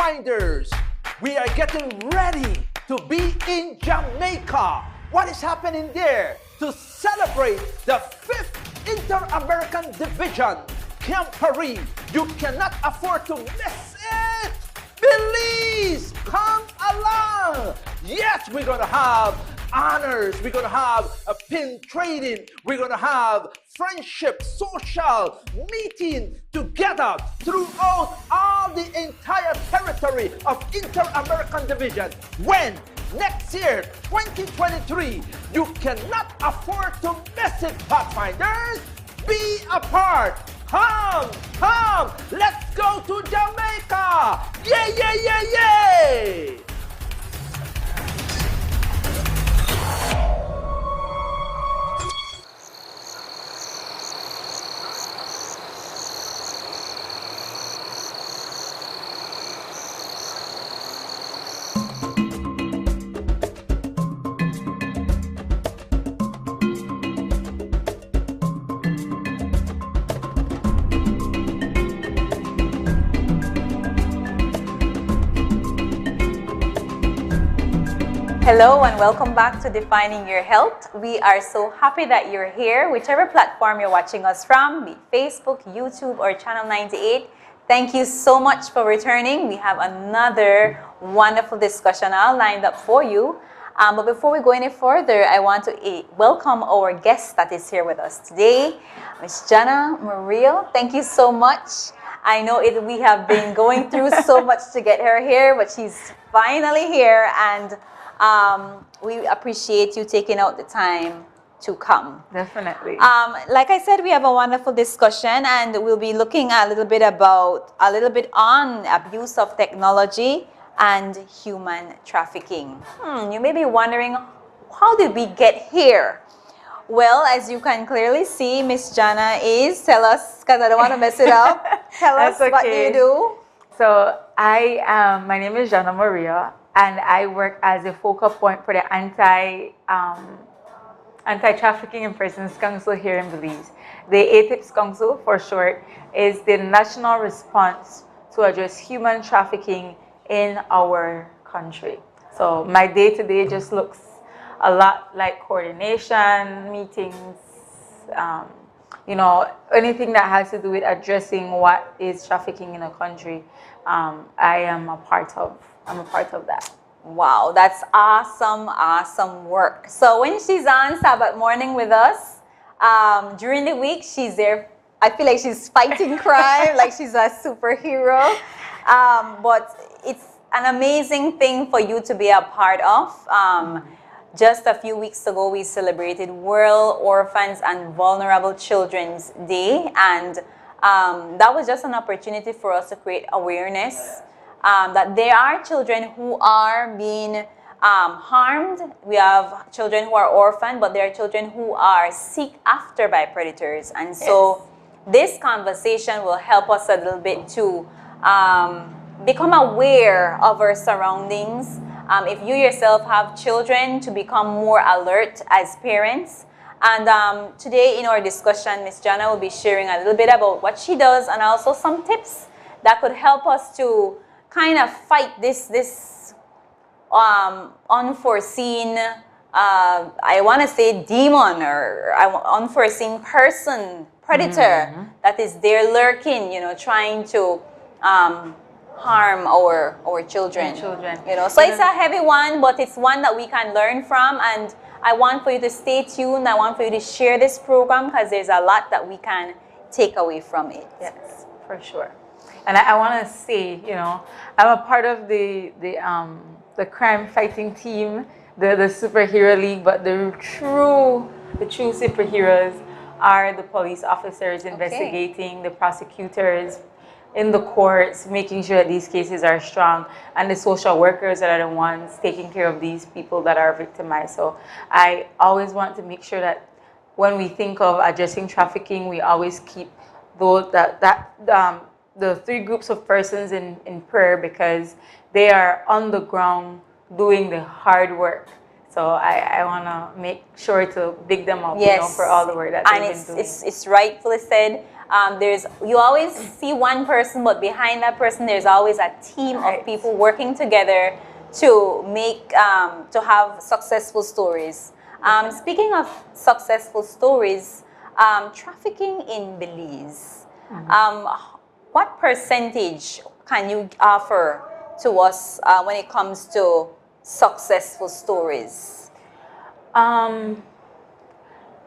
Pathfinders, we are getting ready to be in Jamaica. What is happening there? To celebrate the 5th Inter-American Division, Camp Paris. You cannot afford to miss it. Belize, come along. Yes, we're going to have honors. We're going to have a pin trading. We're going to have friendship, social meeting together throughout all the entire territory of Inter-American Division. When? Next year, 2023. You cannot afford to miss it, Pathfinders. Be a part. Come, let's go to Jamaica. Yay. Hello and welcome back to Defining Your Health. We are so happy that you're here, whichever platform you're watching us from, be it Facebook, YouTube, or Channel 98. Thank you so much for returning. We have another wonderful discussion all lined up for you. But before we go any further, I want to welcome our guest that is here with us today, Ms. Juanna Murillo. Thank you so much. I know we have been going through so much to get her here, but she's finally here, and we appreciate you taking out the time to come. Definitely. Like I said, we have a wonderful discussion, and we'll be looking a little bit on abuse of technology and human trafficking. You may be wondering, how did we get here? Well, as you can clearly see, Miss Juanna tell us, because I don't want to mess it up. Tell us what you do. So my name is Juanna Murillo, and I work as a focal point for the Anti-Trafficking in Persons Council here in Belize. The ATIPS Council, for short, is the national response to address human trafficking in our country. So my day-to-day just looks a lot like coordination, meetings, anything that has to do with addressing what is trafficking in a country. I am a part of that. Wow, that's awesome work. So when she's on Sabbath morning with us, during the week she's there. I feel like she's fighting crime, like she's a superhero. But it's an amazing thing for you to be a part of. Just a few weeks ago, we celebrated World Orphans and Vulnerable Children's Day, and that was just an opportunity for us to create awareness that there are children who are being harmed. We have children who are orphaned, but there are children who are sought after by predators. And so this conversation will help us a little bit to become aware of our surroundings. If you yourself have children, to become more alert as parents. And today in our discussion, Ms. Juanna will be sharing a little bit about what she does and also some tips that could help us to kind of fight this unforeseen, I want to say demon or unforeseen person, predator that is there lurking, trying to harm our children. So it's a heavy one, but it's one that we can learn from, and I want for you to stay tuned. I want for you to share this program because there's a lot that we can take away from it. Yes, for sure. And I want to say, I'm a part of the crime fighting team, the superhero league, but the true superheroes are the police officers investigating, the prosecutors in the courts, making sure that these cases are strong, and the social workers that are the ones taking care of these people that are victimized. So I always want to make sure that when we think of addressing trafficking, we always keep those the three groups of persons in prayer, because they are on the ground doing the hard work. So I want to make sure to big them up, for all the work that they've been doing. It's rightfully said. You always see one person, but behind that person, there's always a team of people working together to make to have successful stories. Speaking of successful stories, trafficking in Belize. What percentage can you offer to us when it comes to successful stories?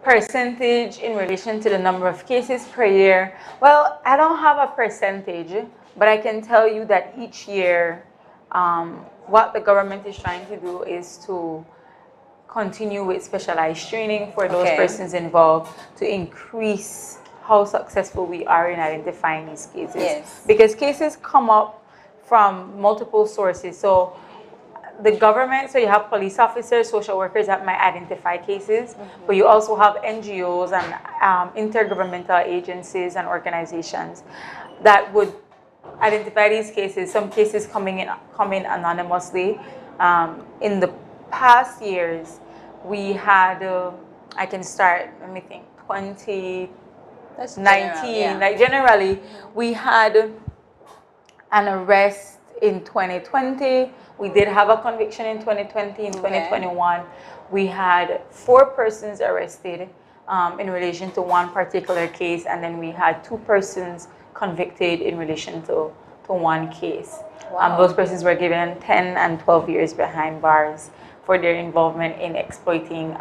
Percentage in relation to the number of cases per year. Well, I don't have a percentage, but I can tell you that each year, what the government is trying to do is to continue with specialized training for those persons involved to increase how successful we are in identifying these cases. Yes. Because cases come up from multiple sources. So the government, so you have police officers, social workers that might identify cases, but you also have NGOs and intergovernmental agencies and organizations that would identify these cases. Some cases come in anonymously. In the past years, we had, I can start, let me think, 2019, like generally, we had an arrest in 2020. We did have a conviction in 2020. In 2021, we had 4 persons arrested in relation to one particular case, and then we had 2 persons convicted in relation to one case. Those persons were given 10 and 12 years behind bars for their involvement in exploiting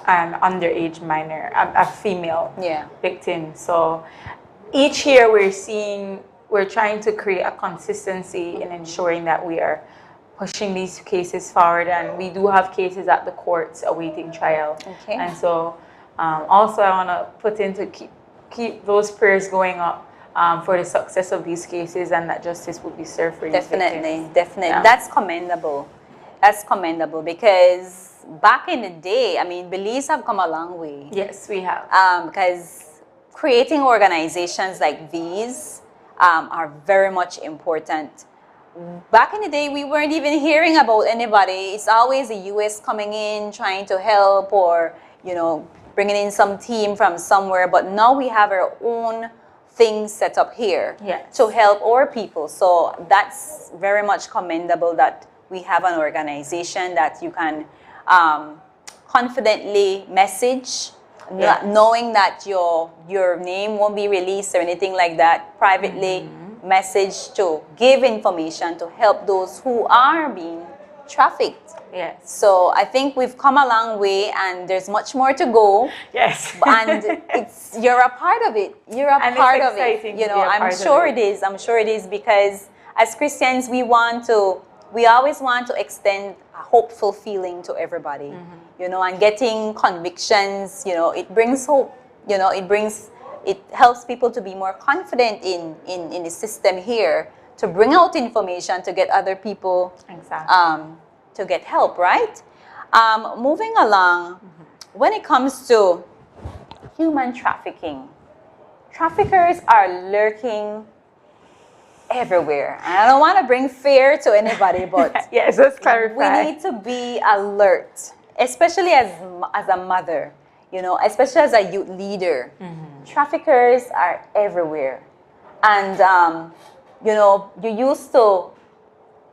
an underage minor, a female victim. So each year we're trying to create a consistency in ensuring that we are pushing these cases forward, and we do have cases at the courts awaiting trial. And so also I want to put in to keep those prayers going up for the success of these cases, and that justice will be served for these victims. Definitely. Yeah. That's commendable. That's commendable, because back in the day, I mean, Belize have come a long way. Yes, we have. Because creating organizations like these are very much important. Back in the day, we weren't even hearing about anybody. It's always the U.S. coming in, trying to help, or, you know, bringing in some team from somewhere. But now we have our own things set up here to help our people. So that's very much commendable that we have an organization that you can confidently message, knowing that your name won't be released or anything like that, privately message to give information to help those who are being trafficked. Yes. So I think we've come a long way, and there's much more to go. Yes. And you're a part of it. You're a part of it. You know, I'm sure it is. I'm sure it is, because as Christians, we always want to extend a hopeful feeling to everybody. You know, and getting convictions, you know, it brings hope. You know, it helps people to be more confident in the system here, to bring out information to get other people to get help, right? Moving along, when it comes to human trafficking, traffickers are lurking everywhere. And I don't want to bring fear to anybody, but yes, let's clarify. We need to be alert, especially as a mother, you know, especially as a youth leader. Traffickers are everywhere. And, you know, you used to,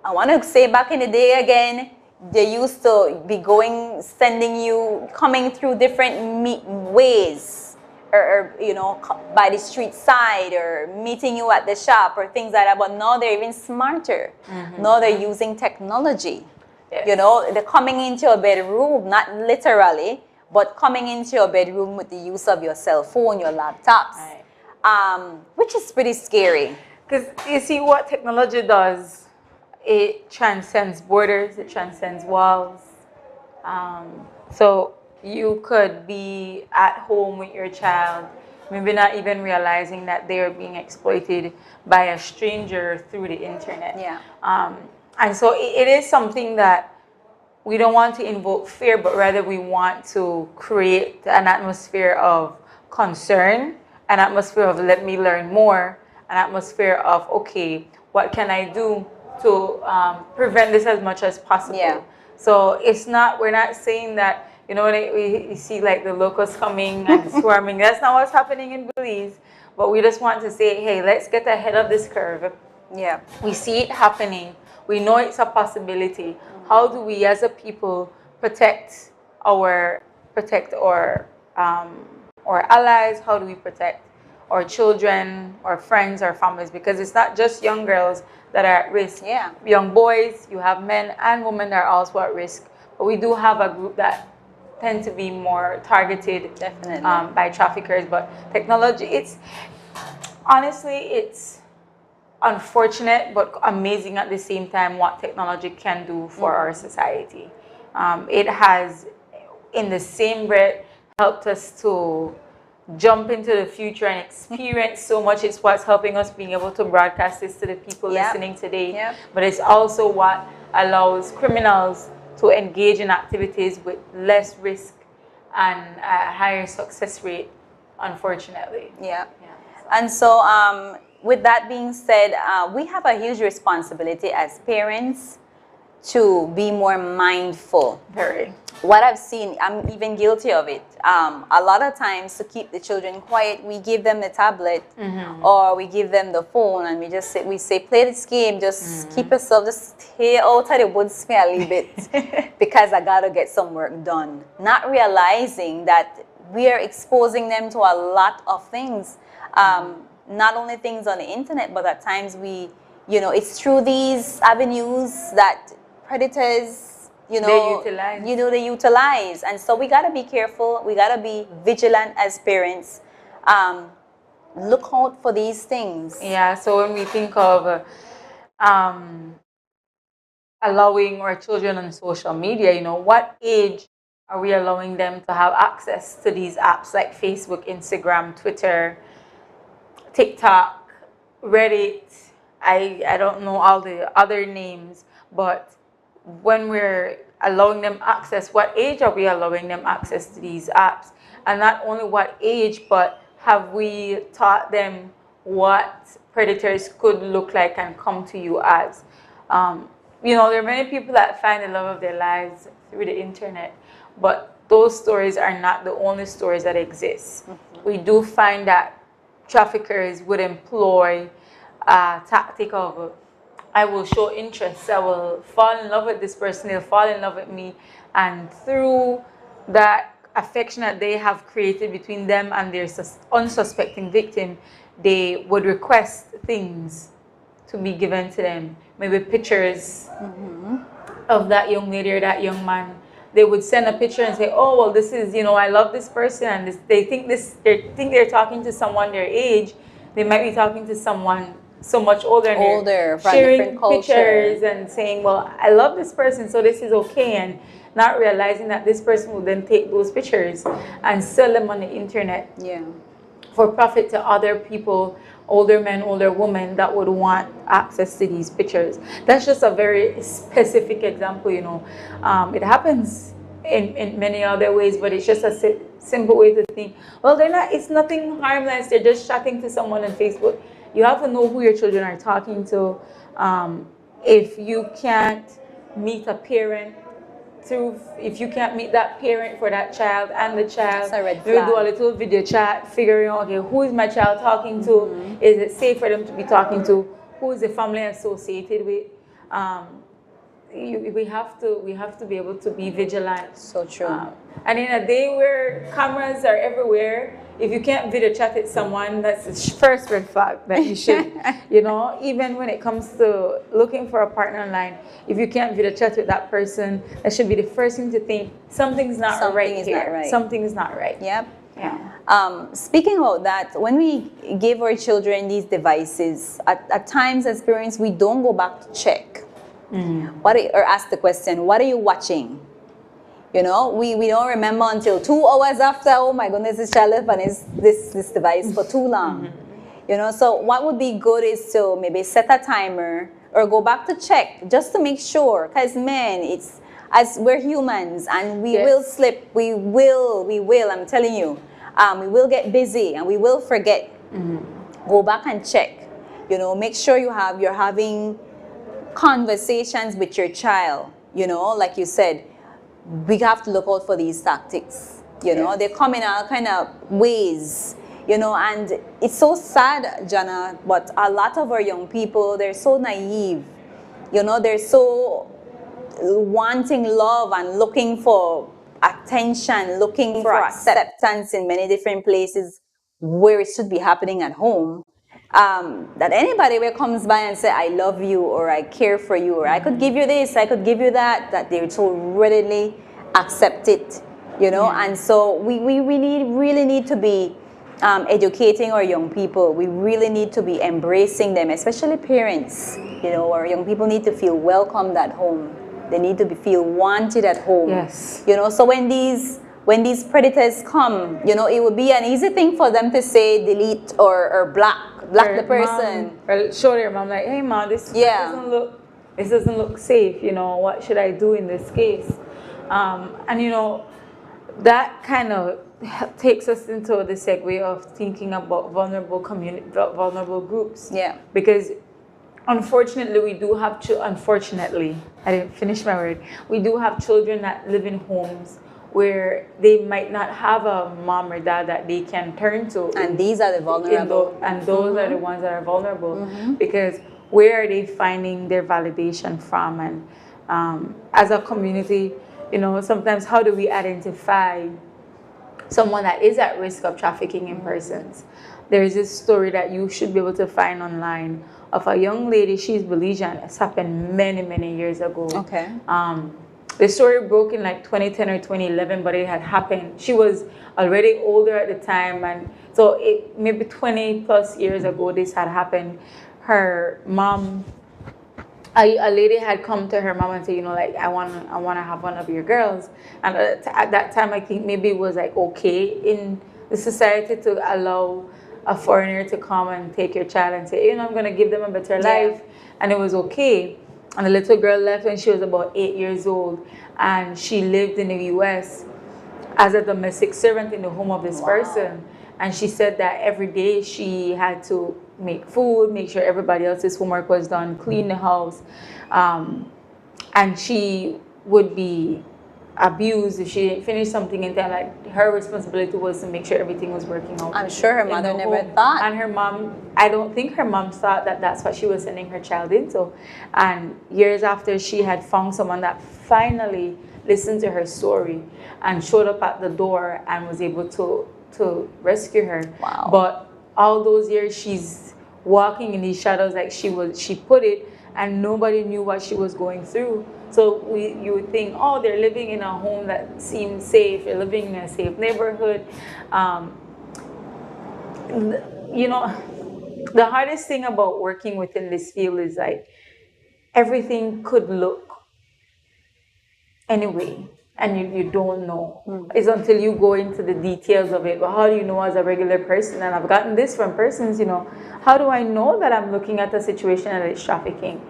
I want to say back in the day again, they used to be coming through different ways, or, you know, by the street side, or meeting you at the shop, or things like that. But now they're even smarter. Now they're using technology. You know, they're coming into your bedroom, not literally, but coming into your bedroom with the use of your cell phone, your laptops, which is pretty scary. Because you see what technology does, it transcends borders, it transcends walls. So you could be at home with your child, maybe not even realizing that they are being exploited by a stranger through the internet. And so it is something that we don't want to invoke fear, but rather we want to create an atmosphere of concern, an atmosphere of let me learn more, an atmosphere of, okay, what can I do to prevent this as much as possible? So we're not saying that You know, when we see like the locusts coming and swarming, that's not what's happening in Belize. But we just want to say, hey, let's get ahead of this curve. Yeah. We see it happening. We know it's a possibility. How do we, as a people, protect our allies? How do we protect our children, our friends, our families? Because it's not just young girls that are at risk. Yeah. Young boys, you have men and women that are also at risk. But we do have a group that tend to be more targeted, definitely, by traffickers. But technology, it's unfortunate but amazing at the same time what technology can do for our society. It has, in the same breath, helped us to jump into the future and experience so much. It's what's helping us being able to broadcast this to the people listening today. But it's also what allows criminals to engage in activities with less risk and a higher success rate, unfortunately. And so with that being said, we have a huge responsibility as parents to be more mindful. Very. What I've seen, I'm even guilty of it. A lot of times, to keep the children quiet, we give them the tablet or we give them the phone, and we say, play this game, just keep yourself, just stay out of the woods for a little bit because I gotta get some work done. Not realizing that we are exposing them to a lot of things. Not only things on the internet, but at times it's through these avenues that predators, they utilize. And so we got to be careful. We got to be vigilant as parents. Look out for these things. Yeah, so when we think of allowing our children on social media, what age are we allowing them to have access to these apps like Facebook, Instagram, Twitter, TikTok, Reddit? I don't know all the other names, but when we're allowing them access, what age are we allowing them access to these apps? And not only what age, but have we taught them what predators could look like and come to you as? There are many people that find the love of their lives through the internet, but those stories are not the only stories that exist. We do find that traffickers would employ a tactic of, I will show interest, I will fall in love with this person, they'll fall in love with me, and through that affection that they have created between them and their unsuspecting victim, they would request things to be given to them, maybe pictures of that young lady or that young man. They would send a picture and say, oh, well, this is, I love this person, and they think they're talking to someone their age. They might be talking to someone so much older, and sharing pictures and saying, well, I love this person, so this is okay, and not realizing that this person will then take those pictures and sell them on the internet for profit to other people, older men, older women that would want access to these pictures. That's just a very specific example, It happens in many other ways, but it's just a simple way to think, well, it's nothing harmless, they're just chatting to someone on Facebook. You have to know who your children are talking to. If you can't meet a parent if you can't meet that parent for that child and the child, we will do a little video chat, figuring out, okay, who is my child talking to? Is it safe for them to be talking to? Who is the family associated with? We have to be able to be vigilant. So true. And in a day where cameras are everywhere, if you can't video chat with someone, that's the first red flag that you should, even when it comes to looking for a partner online, if you can't video chat with that person, that should be the first thing to think, something's not right here. Something is not right. Yep. Yeah. Speaking about that, when we give our children these devices, at times as parents, we don't go back to check. Or ask the question, what are you watching? We don't remember until 2 hours after, oh my goodness, this child left on this device for too long. So what would be good is to maybe set a timer or go back to check just to make sure, because men, as we're humans and we will slip, we will, I'm telling you, we will get busy and we will forget. Go back and check, make sure you're having conversations with your child, like you said. we have to look out for these tactics. You know, they come in all kind of ways. You know, and it's so sad, Juanna, but a lot of our young people, they're so naive. You know, they're so wanting love and looking for attention, looking for acceptance in many different places where it should be happening at home. That anybody where comes by and say, I love you, or I care for you, or I could give you this, I could give you that they would so readily accept it, you know. And so we really need to be educating our young people. We really need to be embracing them, especially parents. You know, our young people need to feel welcomed at home. They need to feel wanted at home. Yes. You know, so when these predators come, you know, it would be an easy thing for them to say delete or block the person. Or show their mom like, hey mom, this doesn't look safe, you know, what should I do in this case? And you know, that kind of takes us into the segue of thinking about vulnerable groups. Yeah. Because unfortunately, we do have unfortunately, I didn't finish my word. We do have children that live in homes where they might not have a mom or dad that they can turn to. And these are the vulnerable. And those are the ones that are vulnerable. Because where are they finding their validation from? And as a community, you know, sometimes how do we identify someone that is at risk of trafficking in persons? There is this story that you should be able to find online of a young lady. She's Belizean. It's happened many, many years ago. Okay. The story broke in like 2010 or 2011, but it had happened. She was already older at the time, and so maybe 20 plus years ago this had happened. Her mom, a lady had come to her mom and said, you know, like, I want to have one of your girls. And at that time, I think maybe it was like okay in the society to allow a foreigner to come and take your child and say, you know, I'm going to give them a better life. And it was okay. And the little girl left when she was about 8 years old. And she lived in the US as a domestic servant in the home of this person. And she said that every day she had to make food, make sure everybody else's homework was done, clean the house. And she would be abused if she didn't finish something in time. Like, her responsibility was to make sure everything was working out. I'm sure her mother never thought. And her mom, I don't think her mom thought that that's what she was sending her child into. And years after, she had found someone that finally listened to her story and showed up at the door and was able to rescue her. Wow. But all those years she's walking in these shadows, like she put it, and nobody knew what she was going through. So you would think, oh, they're living in a home that seems safe, they're living in a safe neighborhood. You know, the hardest thing about working within this field is like everything could look anyway, and you don't know. It's until you go into the details of it. But how do you know as a regular person? And I've gotten this from persons, you know, how do I know that I'm looking at a situation that is trafficking?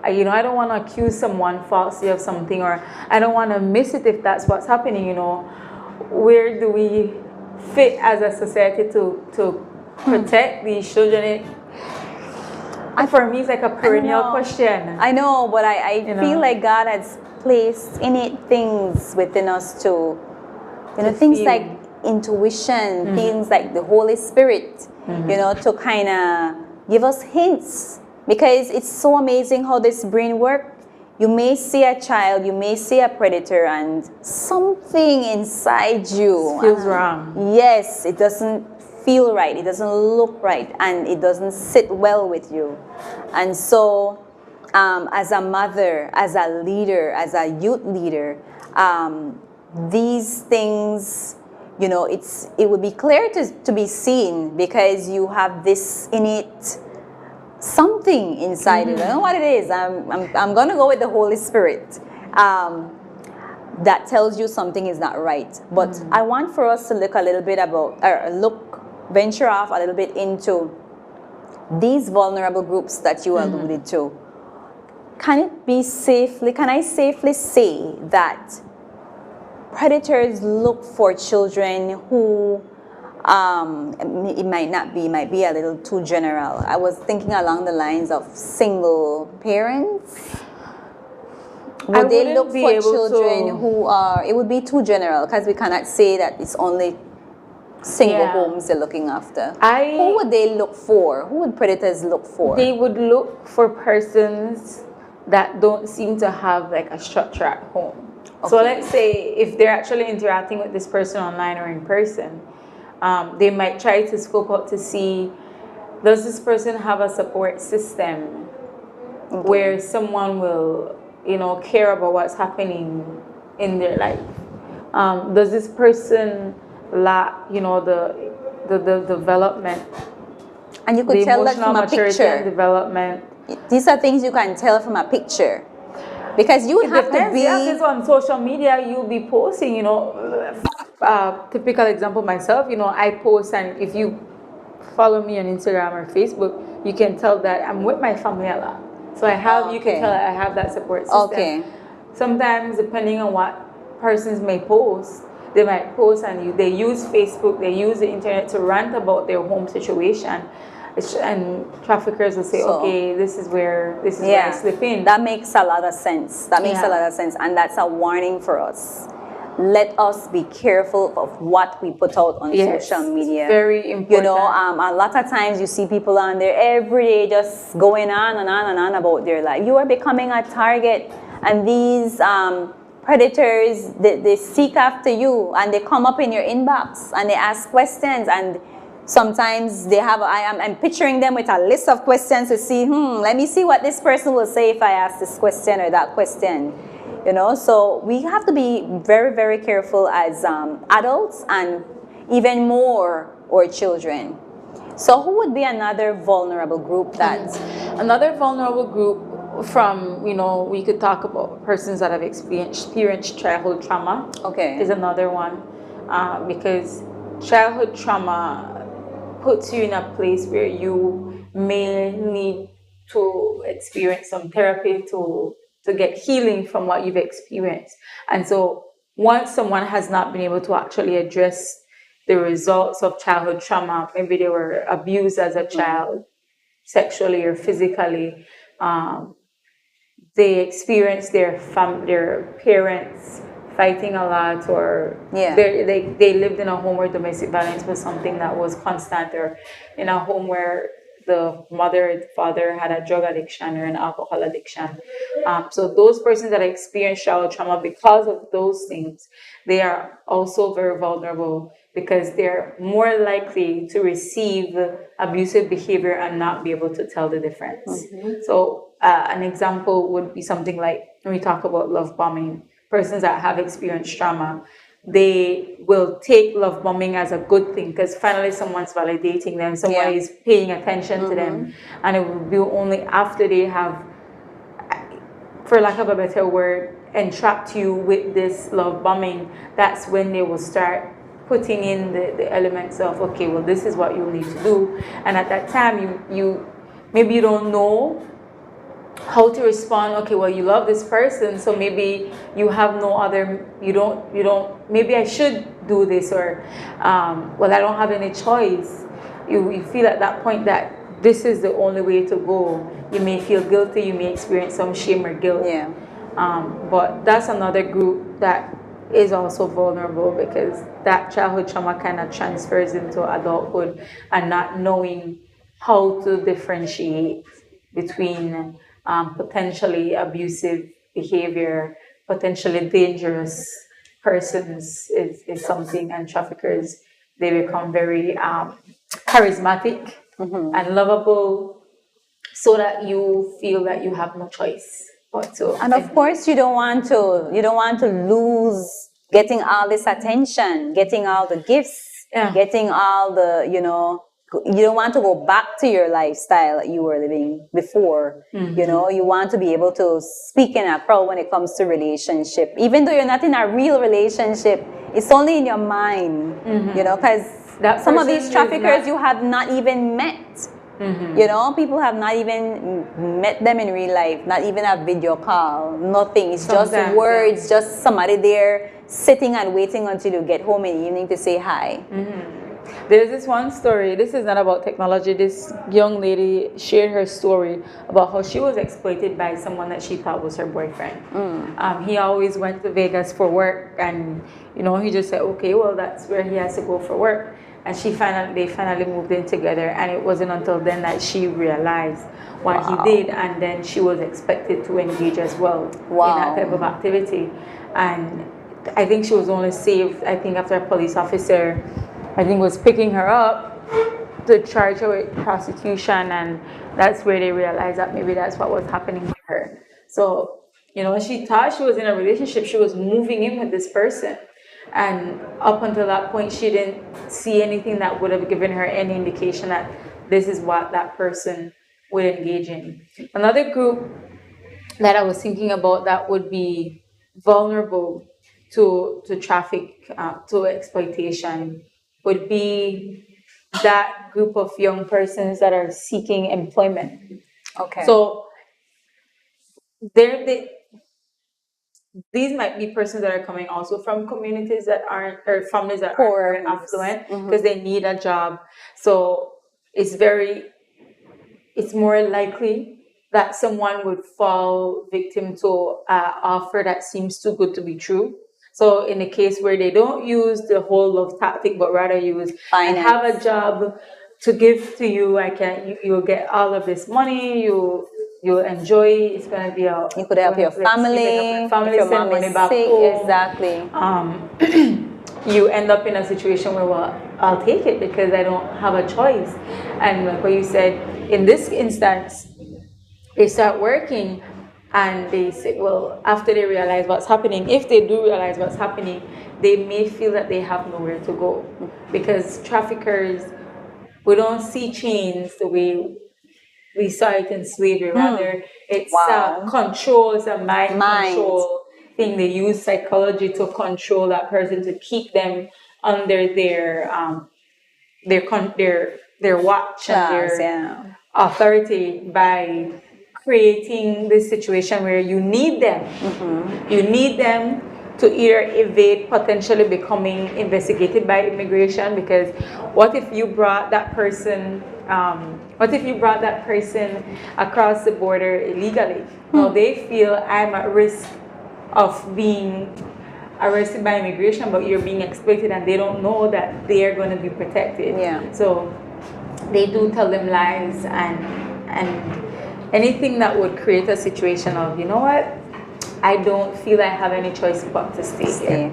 You know, I don't want to accuse someone falsely of something, or I don't want to miss it if that's what's happening, you know. Where do we fit as a society to protect these children? For me, it's like a perennial question. I know, but I feel like God has placed innate things within us to things like intuition, things like the Holy Spirit, you know, to kind of give us hints. Because it's so amazing how this brain works. You may see a child, you may see a predator, and something inside you feels wrong. Yes, it doesn't feel right, it doesn't look right, and it doesn't sit well with you. And so, as a mother, as a leader, as a youth leader, these things, you know, it would be clear to be seen, because you have this innate something inside you. I don't know what it is. I'm gonna go with the Holy Spirit that tells you something is not right. But I want for us to look a little bit venture off a little bit into these vulnerable groups that you alluded to. Can I safely say that predators look for children who it might be a little too general. I was thinking along the lines of single parents. Would they wouldn't look be for able children to- who are, it would be too general because we cannot say that it's only single Yeah. homes they're looking after. Who would they look for? Who would predators look for? They would look for persons that don't seem to have like a structure at home. So Okay. let's say if they're actually interacting with this person online or in person, they might try to scope out to see, does this person have a support system where someone will, care about what's happening in their life? Does this person lack, the development, And you could the tell that emotional from a maturity and picture. development? These are things you can tell from a picture. Because you would It have depends. to be... Yeah, because on social media, you'll be posting, typical example myself, I post, and if you follow me on Instagram or Facebook, you can tell that I'm with my family a lot. So you can Okay. tell that I have that support system. Okay. Sometimes, depending on what persons may post, they might post and they use Facebook, they use the internet to rant about their home situation. And traffickers will say, okay, this is where I slip in. That makes a lot of sense. That makes a lot of sense. And that's a warning for us. Let us be careful of what we put out on social media. Very important. A lot of times you see people on there every day just going on and on and on about their life. You are becoming a target, and these predators, they seek after you, and they come up in your inbox and they ask questions, and sometimes they have, I'm picturing them with a list of questions to see, let me see what this person will say if I ask this question or that question. So we have to be very, very careful as adults, and even more our children. So who would be another vulnerable group that... Another vulnerable group from, we could talk about persons that have experienced childhood trauma. Okay. Is another one. Because childhood trauma puts you in a place where you may need to experience some therapy to get healing from what you've experienced. And so once someone has not been able to actually address the results of childhood trauma, maybe they were abused as a child, sexually or physically, they experience their parents fighting a lot, or they lived in a home where domestic violence was something that was constant, or in a home where the mother and father had a drug addiction or an alcohol addiction. So those persons that experience childhood trauma, because of those things, they are also very vulnerable, because they're more likely to receive abusive behavior and not be able to tell the difference. So an example would be something like, when we talk about love bombing, persons that have experienced trauma, they will take love bombing as a good thing, because finally someone's validating them, someone is paying attention to them, and it will be only after they have, for lack of a better word, entrapped you with this love bombing, that's when they will start putting in the elements of, okay, well, this is what you need to do. And at that time, you maybe you don't know how to respond. Okay, well, you love this person, so maybe you have no other, you don't, maybe I should do this, or, well, I don't have any choice. You feel at that point that this is the only way to go. You may feel guilty, you may experience some shame or guilt. But that's another group that is also vulnerable, because that childhood trauma kind of transfers into adulthood, and not knowing how to differentiate between potentially abusive behavior, potentially dangerous persons is something, and traffickers, they become very charismatic and lovable, so that you feel that you have no choice but to. And of course, you don't want to lose getting all this attention, getting all the gifts, getting all the, you don't want to go back to your lifestyle that you were living before. You want to be able to speak in a crowd when it comes to relationship, even though you're not in a real relationship. It's only in your mind, because some of these traffickers you have not even met. People have not even met them in real life, not even a video call, nothing. It's just words, just somebody there sitting and waiting until you get home in the evening to say hi. There's this one story, this is not about technology. This young lady shared her story about how she was exploited by someone that she thought was her boyfriend. He always went to Vegas for work, and he just said, okay, well, that's where he has to go for work. And they finally moved in together, and it wasn't until then that she realized what he did, and then she was expected to engage as well in that type of activity. And I think she was only saved, I think, after a police officer, I think, was picking her up to charge her with prostitution, and that's where they realized that maybe that's what was happening with her. So, she thought she was in a relationship, she was moving in with this person. And up until that point, she didn't see anything that would have given her any indication that this is what that person would engage in. Another group that I was thinking about that would be vulnerable to traffic, to exploitation, would be that group of young persons that are seeking employment. Okay. So these might be persons that are coming also from communities that aren't, or families that aren't very affluent, because they need a job. So it's more likely that someone would fall victim to an offer that seems too good to be true. So in a case where they don't use the whole love tactic, but rather use and have a job to give to you, you'll get all of this money, you'll enjoy it. It's gonna be you could help your family, if your mom is sick, exactly. You end up in a situation where, well, I'll take it because I don't have a choice. And like what you said, in this instance, they start working and they say, well, after they realize what's happening, if they do realize what's happening, they may feel that they have nowhere to go. Because traffickers, we don't see chains the way we saw it in slavery. Rather, it's a control, it's a mind control thing. They use psychology to control that person, to keep them under their watch and their authority, by creating this situation where you need them. You need them to either evade potentially becoming investigated by immigration, because what if you brought that person across the border illegally? Now they feel, I'm at risk of being arrested by immigration, but you're being exploited, and they don't know that they are going to be protected. So they do tell them lies, and anything that would create a situation of, you know what, I don't feel I have any choice but to stay here.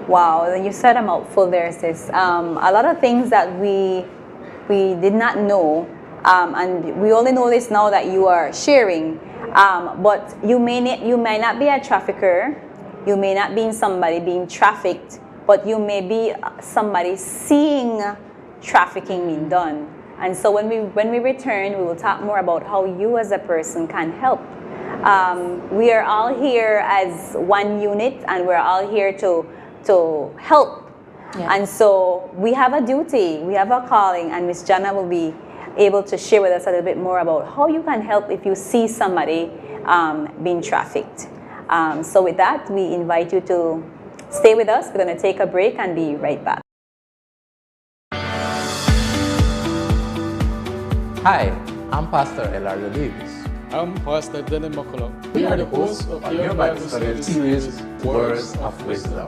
Wow, you said a mouthful there, sis. A lot of things that we did not know, and we only know this now that you are sharing. But you may not be a trafficker, you may not be somebody being trafficked, but you may be somebody seeing trafficking being done. And so when we return, we will talk more about how you as a person can help. We are all here as one unit, and we're all here to help. And so we have a duty, we have a calling, and Miss Juanna will be able to share with us a little bit more about how you can help if you see somebody being trafficked. So with that, we invite you to stay with us. We're going to take a break and be right back. Hi, I'm Pastor Elario Davis. I'm Pastor Denny McCullough. We are the hosts of your Bible study series, Words of Wisdom.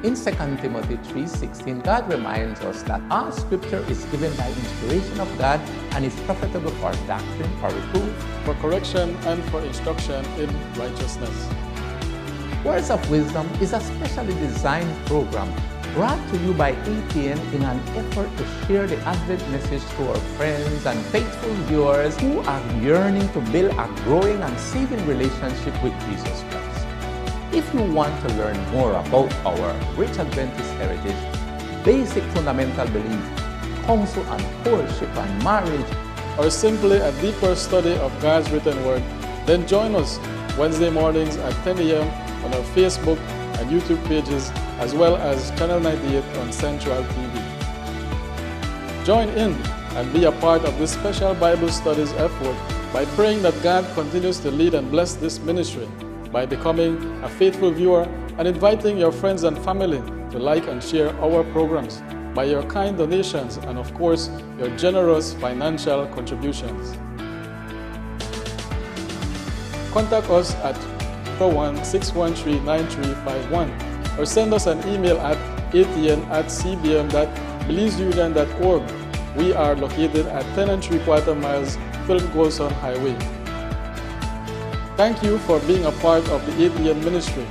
In 2 Timothy 3:16, God reminds us that all scripture is given by inspiration of God and is profitable for doctrine, for reproof, for correction, and for instruction in righteousness. Words of Wisdom is a specially designed program brought to you by ATN in an effort to share the Advent message to our friends and faithful viewers who are yearning to build a growing and saving relationship with Jesus Christ. If you want to learn more about our rich Adventist heritage, basic fundamental belief, counsel on courtship and marriage, or simply a deeper study of God's written word, then join us Wednesday mornings at 10 a.m. on our Facebook and YouTube pages, as well as Channel 98 on Central TV. Join in and be a part of this special Bible studies effort by praying that God continues to lead and bless this ministry, by becoming a faithful viewer and inviting your friends and family to like and share our programs by your kind donations and, of course, your generous financial contributions. Contact us at 416139351 or send us an email at atn@cbm.belizeunion.org. We are located at 10 3/4 miles Philip Golson Highway. Thank you for being a part of the ATN ministry.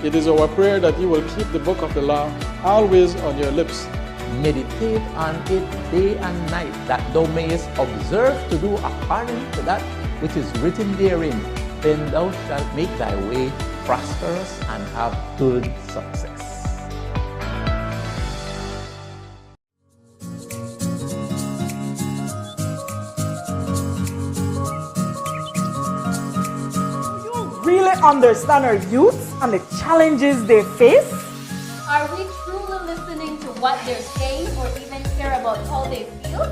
It is our prayer that you will keep the book of the law always on your lips. Meditate on it day and night, that thou mayest observe to do according to that which is written therein. Then thou shalt make thy way prosperous and have good success. Really understand our youth and the challenges they face? Are we truly listening to what they're saying or even care about how they feel?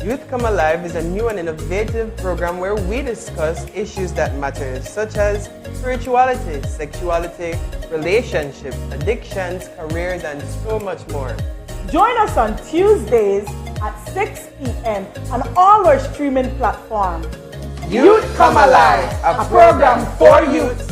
Youth Come Alive is a new and innovative program where we discuss issues that matter, such as spirituality, sexuality, relationships, addictions, careers, and so much more. Join us on Tuesdays at 6 p.m. on all our streaming platforms. Youth Come Alive, a program for youth.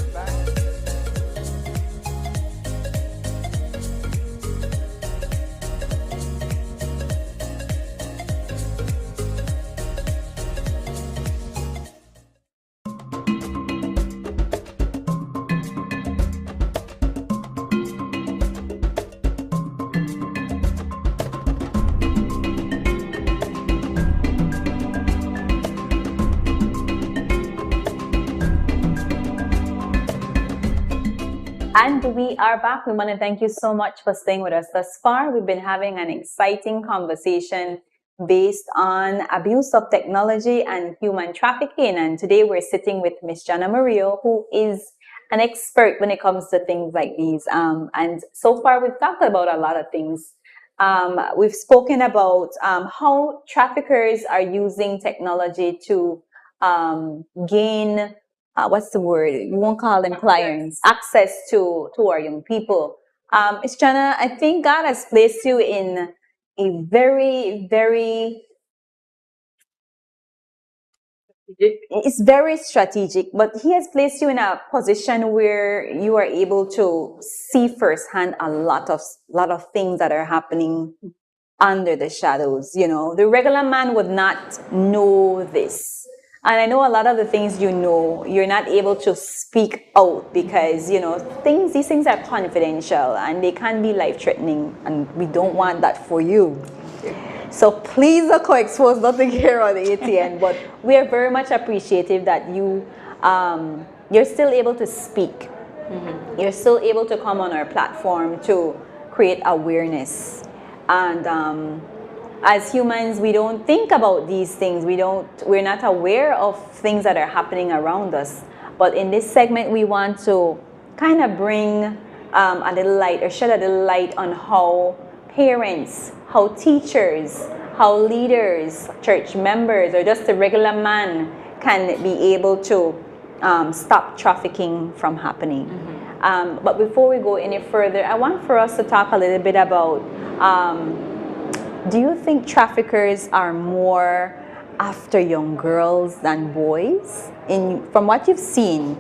And we are back. We want to thank you so much for staying with us thus far. We've been having an exciting conversation based on abuse of technology and human trafficking. And today we're sitting with Miss Juanna Murillo, who is an expert when it comes to things like these. And so far we've talked about a lot of things. We've spoken about how traffickers are using technology to gain what's the word? You won't call them clients. Access to our young people. Ms. Juanna, I think God has placed you in a very, very, it's very strategic, but He has placed you in a position where you are able to see firsthand a lot of things that are happening under the shadows. You know, the regular man would not know this. And I know a lot of the things you know, you're not able to speak out because, you know, these things are confidential and they can be life-threatening, and we don't want that for you. So please don't co-expose nothing here on the ATN, but we are very much appreciative that you're still able to speak. Mm-hmm. You're still able to come on our platform to create awareness. And as humans, we don't think about these things. We're not aware of things that are happening around us. But in this segment, we want to kind of bring a little light, or shed a little light on how parents, how teachers, how leaders, church members, or just a regular man can be able to stop trafficking from happening. Mm-hmm. But before we go any further, I want for us to talk a little bit about do you think traffickers are more after young girls than boys? From what you've seen,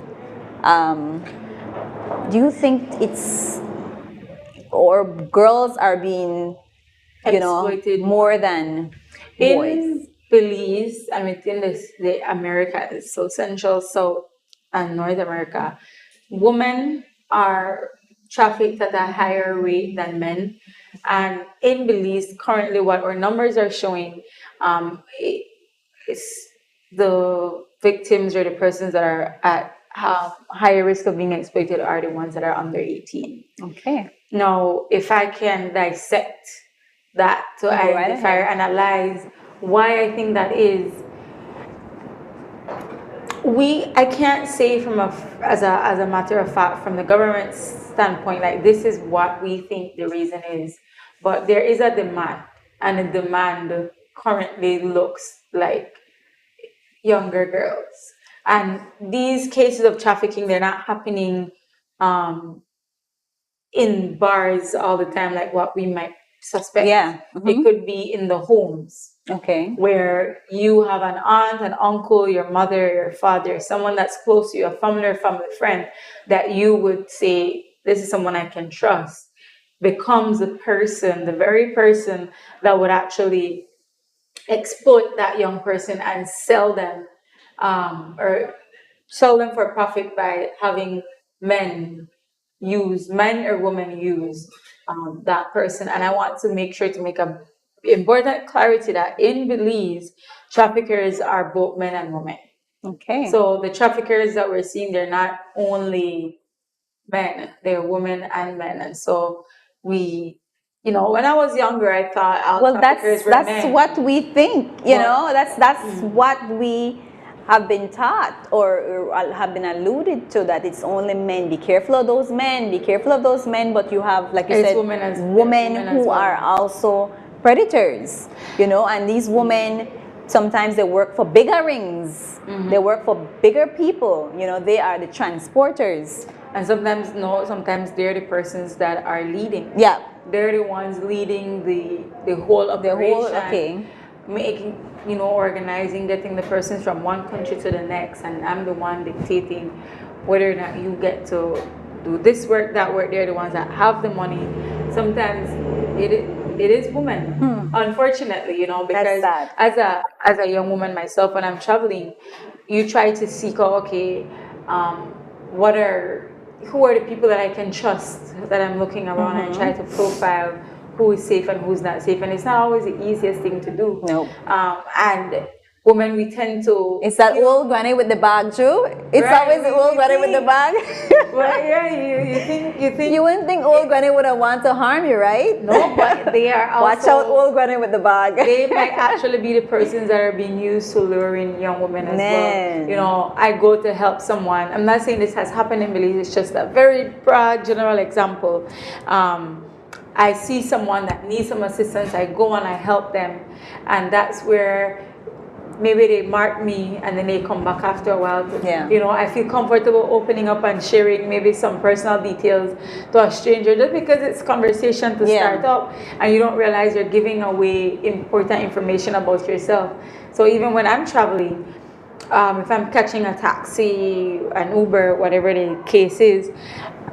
do you think or girls are being, exploited more than boys? In Belize and within the America, so Central, South, and North America, women are trafficked at a higher rate than men. And in Belize, currently, what our numbers are showing is the victims or the persons that are at higher risk of being exploited are the ones that are under 18. Okay. Now, if I can dissect that to identify or analyze why I think that is, I can't say as a matter of fact from the government's standpoint, like this is what we think the reason is, but there is a demand, and the demand currently looks like younger girls. And these cases of trafficking, they're not happening in bars all the time, like what we might suspect. Yeah. It could be in the homes. Okay. Where you have an aunt, an uncle, your mother, your father, someone that's close to you, a family or family friend, that you would say, this is someone I can trust, becomes the very person that would actually exploit that young person and sell them, or sell them for profit by having men or women use that person. And I want to make sure to make a important clarity that in Belize, traffickers are both men and women. Okay. So the traffickers that we're seeing, they're not only men, they're women and men. And so when I was younger, I thought all traffickers were men. That's what we think, that's what we have been taught or have been alluded to, that it's only men. Be careful of those men, but you have, like you said, women who are also predators, and these women, sometimes they work for bigger rings, they work for bigger people, they are the transporters. And sometimes they're the persons that are leading. Yeah. They're the ones leading the whole operation. Making, organizing, getting the persons from one country to the next, and I'm the one dictating whether or not you get to do this work, that work. They're the ones that have the money. Sometimes it is women, unfortunately, because as a young woman myself, when I'm traveling, you try to seek out, who are the people that I can trust, that I'm looking around, and try to profile who is safe and who's not safe. And it's not always the easiest thing to do. No. And women, we tend to... It's that old granny with the bag, too. It's always the old granny with the bag. Well, yeah, you think... You wouldn't think old granny would have want to harm you, right? No, but they are also... Watch out, old granny with the bag. They might actually be the persons that are being used to luring young women as well. I go to help someone. I'm not saying this has happened in Belize. It's just a very broad, general example. I see someone that needs some assistance. I go and I help them. And that's where... maybe they mark me and then they come back after a while. I feel comfortable opening up and sharing maybe some personal details to a stranger, just because it's conversation to start up, and you don't realize you're giving away important information about yourself. So even when I'm traveling, if I'm catching a taxi, an Uber, whatever the case is,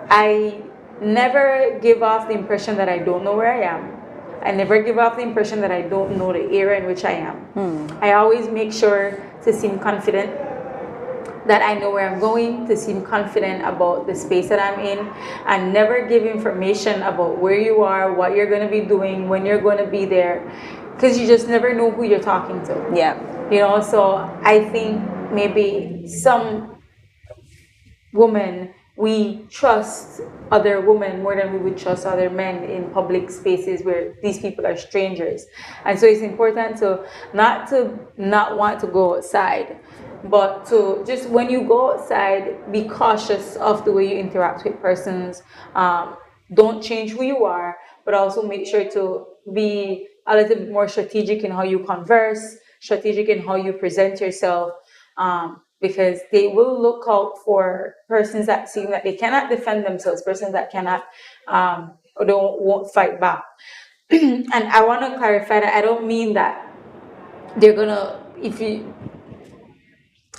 I never give off the impression that I don't know where I am. I never give off the impression that I don't know the area in which I am. I always make sure to seem confident that I know where I'm going, to seem confident about the space that I'm in, and never give information about where you are, what you're going to be doing, when you're going to be there, because you just never know who you're talking to. So I think maybe some women, we trust other women more than we would trust other men in public spaces where these people are strangers. And so it's important to not want to go outside, but to just, when you go outside, be cautious of the way you interact with persons. Don't change who you are, but also make sure to be a little bit more strategic in how you converse, strategic in how you present yourself. Because they will look out for persons that seem that they cannot defend themselves, persons that cannot or won't fight back. And I want to clarify that I don't mean that they're gonna,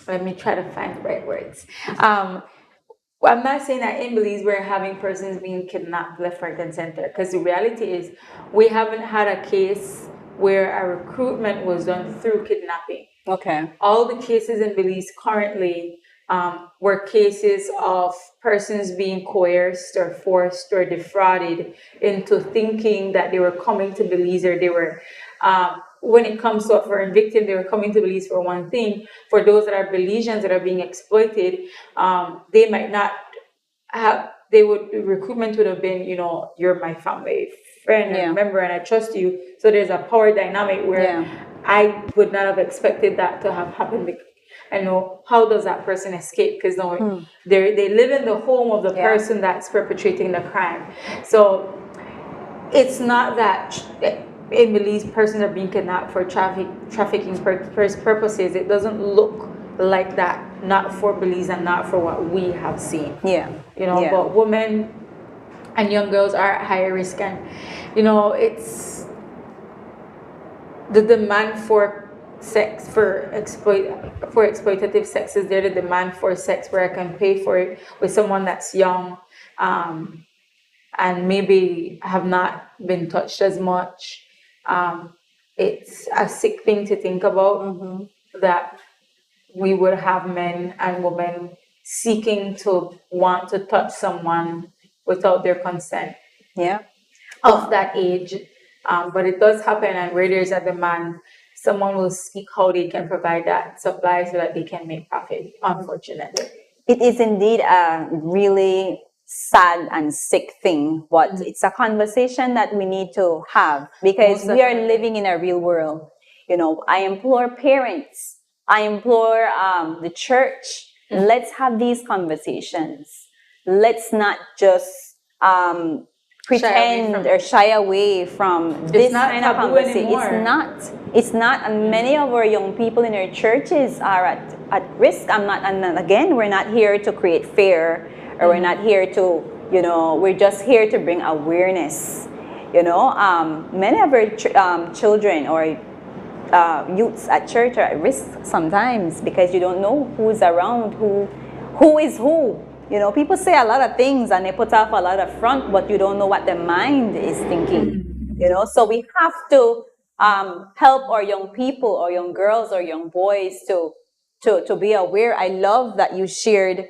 let me try to find the right words. I'm not saying that in Belize we're having persons being kidnapped left, right, and center, because the reality is we haven't had a case where a recruitment was done through kidnapping. Okay. All the cases in Belize currently were cases of persons being coerced or forced or defrauded into thinking that they were coming to Belize, or they were, when it comes to a foreign victim, they were coming to Belize for one thing. For those that are Belizeans that are being exploited, they might not have, recruitment would have been, you're my family friend and member and I trust you. So there's a power dynamic where I would not have expected that to have happened. I know, how does that person escape? Because they live in the home of the person that's perpetrating the crime. So it's not that in Belize persons are being kidnapped for trafficking purposes. It doesn't look like that, not for Belize and not for what we have seen. But women, and young girls are at higher risk. And it's the demand for sex, for exploitative sex is there. The demand for sex where I can pay for it with someone that's young, and maybe have not been touched as much. It's a sick thing to think about, that we would have men and women seeking to want to touch someone without their consent. Yeah. Of that age. But it does happen, and where there's a demand, someone will seek how they can provide that supply so that they can make profit, unfortunately. It is indeed a really sad and sick thing, but it's a conversation that we need to have, because we are living in a real world. I implore parents, I implore the church, let's have these conversations. Let's not just pretend or shy away from this kind of conversation. It's not, and many of our young people in our churches are at risk. And again, we're not here to create fear, or we're not here to, we're just here to bring awareness. Many of our children or youths at church are at risk sometimes, because you don't know who's around, who is who. People say a lot of things and they put off a lot of front, but you don't know what their mind is thinking. So we have to help our young people, or young girls, or young boys to be aware. I love that you shared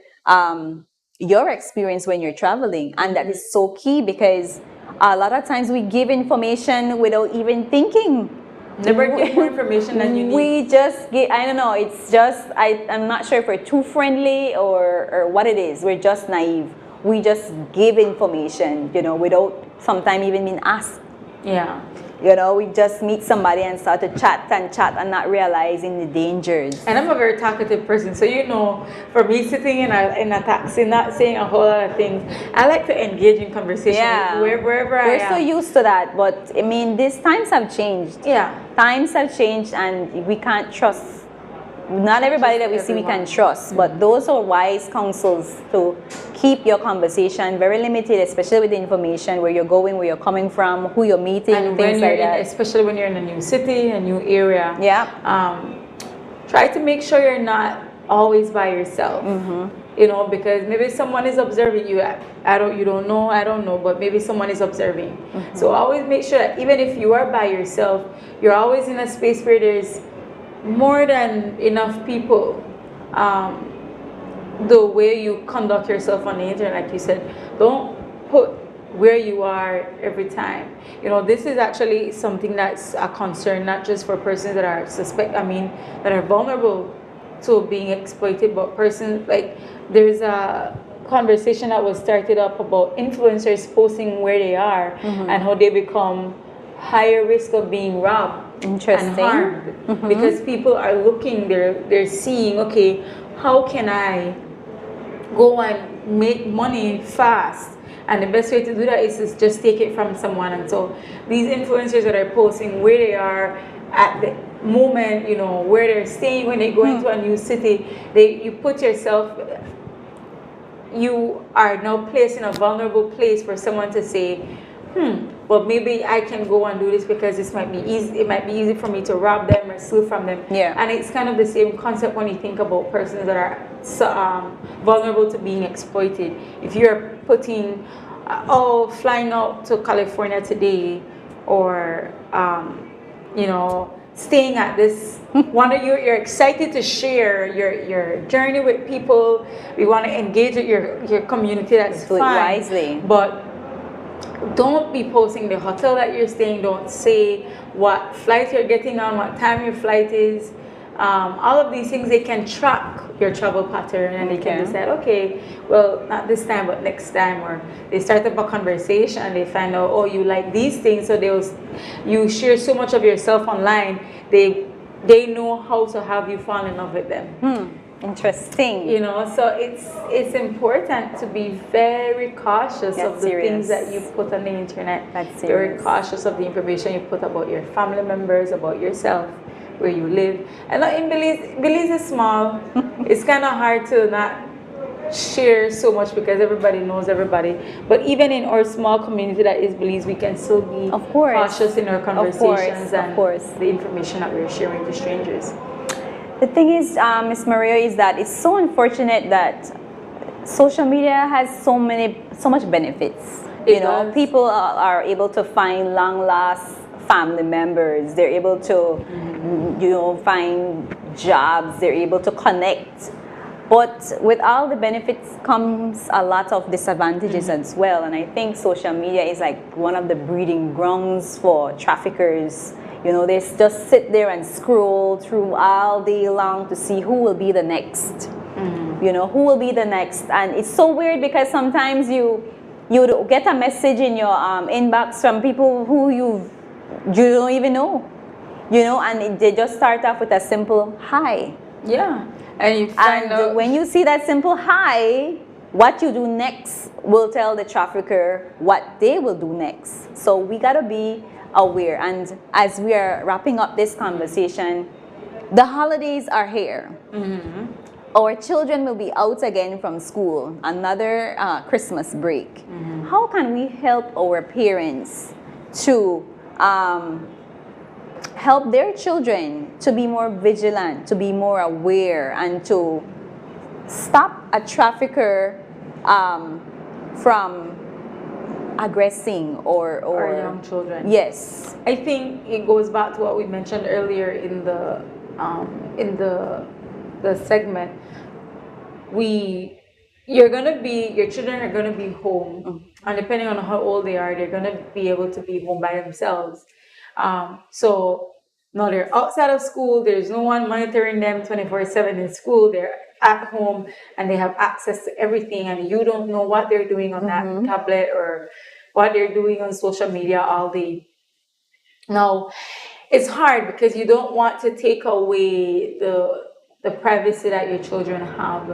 your experience when you're traveling, and that is so key, because a lot of times we give information without even thinking. Never give more information than you need. We just get, I don't know, it's just, I'm not sure if we're too friendly or what it is. We're just naive. We just give information, without sometimes even being asked. Yeah. We just meet somebody and start to chat and not realizing the dangers. And I'm a very talkative person, so for me sitting in a taxi, not saying a whole lot of things, I like to engage in conversation wherever I am. We're so used to that, but I mean, these times have changed. Yeah. Times have changed, and we can't trust. Not everybody that we see we can trust, but those are wise counsels to keep your conversation very limited, especially with the information, where you're going, where you're coming from, who you're meeting, and things like that. Especially when you're in a new city, a new area. Yeah. Try to make sure you're not always by yourself. Because maybe someone is observing you. You don't know, but maybe someone is observing. So always make sure that even if you are by yourself, you're always in a space where there's more than enough people. The way you conduct yourself on the internet, like you said, don't put where you are every time. This is actually something that's a concern, not just for persons that are that are vulnerable to being exploited, but persons, like, there's a conversation that was started up about influencers posting where they are and how they become higher risk of being robbed and harmed, because people are looking, they're seeing, okay, how can I go and make money fast? And the best way to do that is to just take it from someone. And so these influencers that are posting where they are at the moment, where they're staying when they go into a new city, you are now placed in a vulnerable place for someone to say, well, maybe I can go and do this because this might be easy. It might be easy for me to rob them or steal from them. Yeah. And it's kind of the same concept when you think about persons that are vulnerable to being exploited. If you're putting, flying out to California today, or staying at this you're excited to share your journey with people. We want to engage with your community. That's fine. Wisely. But don't be posting the hotel that you're staying. Don't say what flight you're getting on, what time your flight is. All of these things, they can track your travel pattern, and they can decide, okay, well, not this time, but next time. Or they start up a conversation and they find out, oh, you like these things, so you share so much of yourself online, they know how to have you fall in love with them. Interesting. So it's important to be very cautious of the things that you put on the internet. That's very cautious of the information you put about your family members, about yourself, where you live. And in Belize is small. It's kind of hard to not share so much because everybody knows everybody. But even in our small community that is Belize, we can still be cautious in our conversations and the information that we're sharing to strangers. The thing is, Ms. Murillo, is that it's so unfortunate that social media has so much benefits. People are able to find long-lost family members. They're able to, find jobs. They're able to connect. But with all the benefits comes a lot of disadvantages as well. And I think social media is like one of the breeding grounds for traffickers. They just sit there and scroll through all day long to see who will be the next. Who will be the next. And it's so weird because sometimes you get a message in your inbox from people who you don't even know. And they just start off with a simple hi. Yeah. And you find out when you see that simple hi, what you do next will tell the trafficker what they will do next. So we got to be aware. And as we are wrapping up this conversation, the holidays are here. Our children will be out again from school, another Christmas break. How can we help our parents to help their children to be more vigilant, to be more aware, and to stop a trafficker from aggressing or young children? Yes. I think it goes back to what we mentioned earlier in the segment. Your children are gonna be home, and depending on how old they are, they're gonna be able to be home by themselves. So now they're outside of school. There's no one monitoring them 24/7 in school. They're at home and they have access to everything, and you don't know what they're doing on that tablet or what they're doing on social media all day. Now, it's hard because you don't want to take away the privacy that your children have,